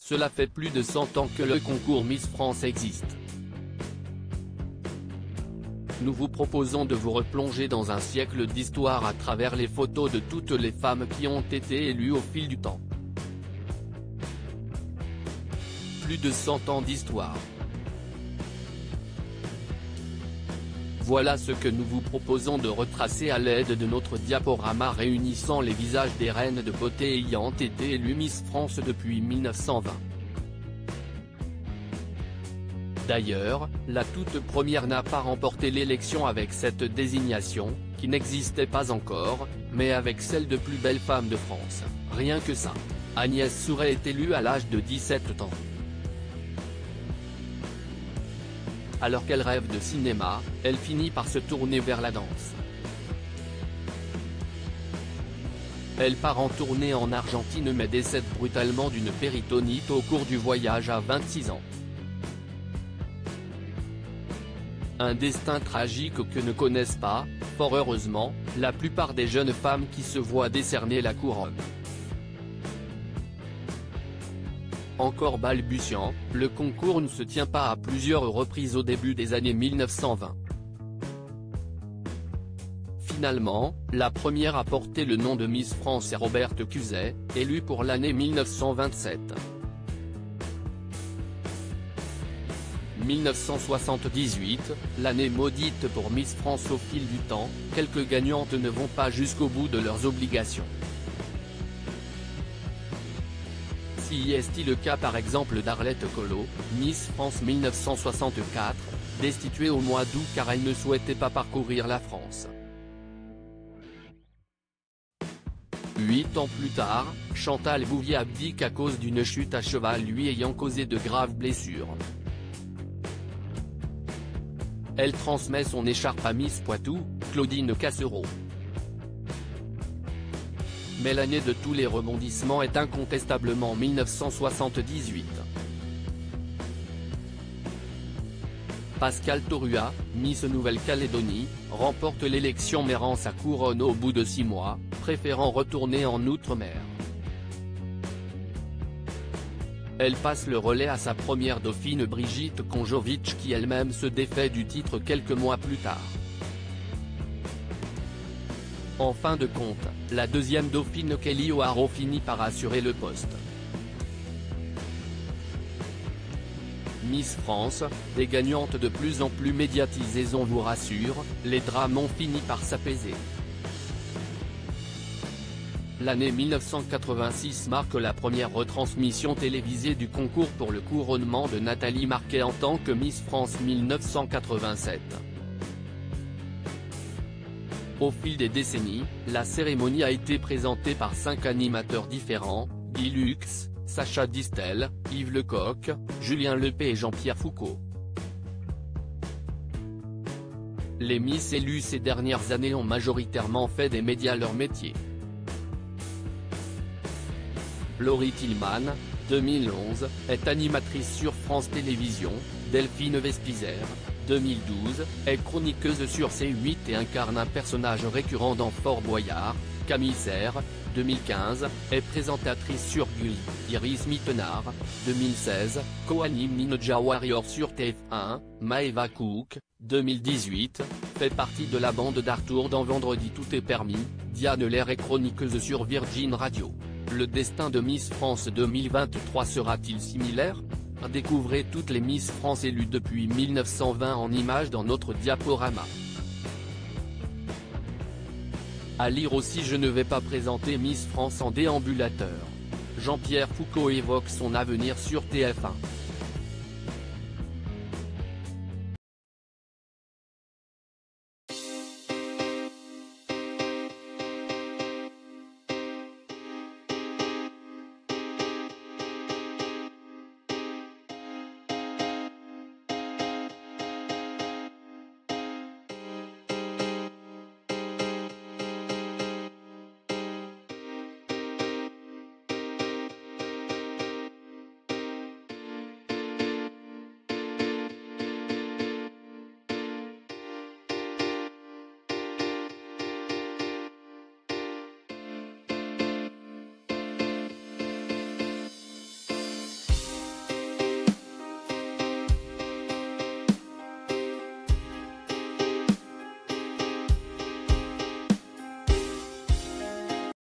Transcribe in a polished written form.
cela fait plus de 100 ans que le concours Miss France existe. Nous vous proposons de vous replonger dans un siècle d'histoire à travers les photos de toutes les femmes qui ont été élues au fil du temps. Plus de 100 ans d'histoire. Voilà ce que nous vous proposons de retracer à l'aide de notre diaporama réunissant les visages des reines de beauté ayant été élues Miss France depuis 1920. D'ailleurs, la toute première n'a pas remporté l'élection avec cette désignation, qui n'existait pas encore, mais avec celle de plus belle femme de France, rien que ça. Agnès Souret est élue à l'âge de 17 ans. Alors qu'elle rêve de cinéma, elle finit par se tourner vers la danse. Elle part en tournée en Argentine mais décède brutalement d'une péritonite au cours du voyage à 26 ans. Un destin tragique que ne connaissent pas, fort heureusement, la plupart des jeunes femmes qui se voient décerner la couronne. Encore balbutiant, le concours ne se tient pas à plusieurs reprises au début des années 1920. Finalement, la première à porter le nom de Miss France est Roberte Cuzet, élue pour l'année 1927. 1978, l'année maudite pour Miss France au fil du temps, quelques gagnantes ne vont pas jusqu'au bout de leurs obligations. Si est le cas par exemple d'Arlette Collot, Miss France 1964, destituée au mois d'août car elle ne souhaitait pas parcourir la France. 8 ans plus tard, Chantal Bouvier abdique à cause d'une chute à cheval lui ayant causé de graves blessures. Elle transmet son écharpe à Miss Poitou, Claudine Cassereau. Mais l'année de tous les rebondissements est incontestablement 1978. Pascal Torua, Miss Nouvelle-Calédonie, remporte l'élection mais rend sa couronne au bout de 6 mois, préférant retourner en Outre-mer. Elle passe le relais à sa première dauphine Brigitte Konjovic qui elle-même se défait du titre quelques mois plus tard. En fin de compte, la deuxième dauphine Kelly O'Hara finit par assurer le poste. Miss France, des gagnantes de plus en plus médiatisées on vous rassure, les drames ont fini par s'apaiser. L'année 1986 marque la première retransmission télévisée du concours pour le couronnement de Nathalie Marquet en tant que Miss France 1987. Au fil des décennies, la cérémonie a été présentée par 5 animateurs différents, Guy Lux, Sacha Distel, Yves Lecoq, Julien Lepé et Jean-Pierre Foucault. Les Miss élues ces dernières années ont majoritairement fait des médias leur métier. Laurie Tillman, 2011, est animatrice sur France Télévisions, Delphine Vespizer, 2012, est chroniqueuse sur C8 et incarne un personnage récurrent dans Fort Boyard, Camille Serre, 2015, est présentatrice sur Gulli, Iris Mittenard, 2016, co-anime Ninja Warrior sur TF1, Maeva Cook, 2018, fait partie de la bande d'Arthur dans Vendredi tout est permis, Diane Lair est chroniqueuse sur Virgin Radio. Le destin de Miss France 2023 sera-t-il similaire? Découvrez toutes les Miss France élues depuis 1920 en images dans notre diaporama. À lire aussi Je ne vais pas présenter Miss France en déambulateur. Jean-Pierre Foucault évoque son avenir sur TF1.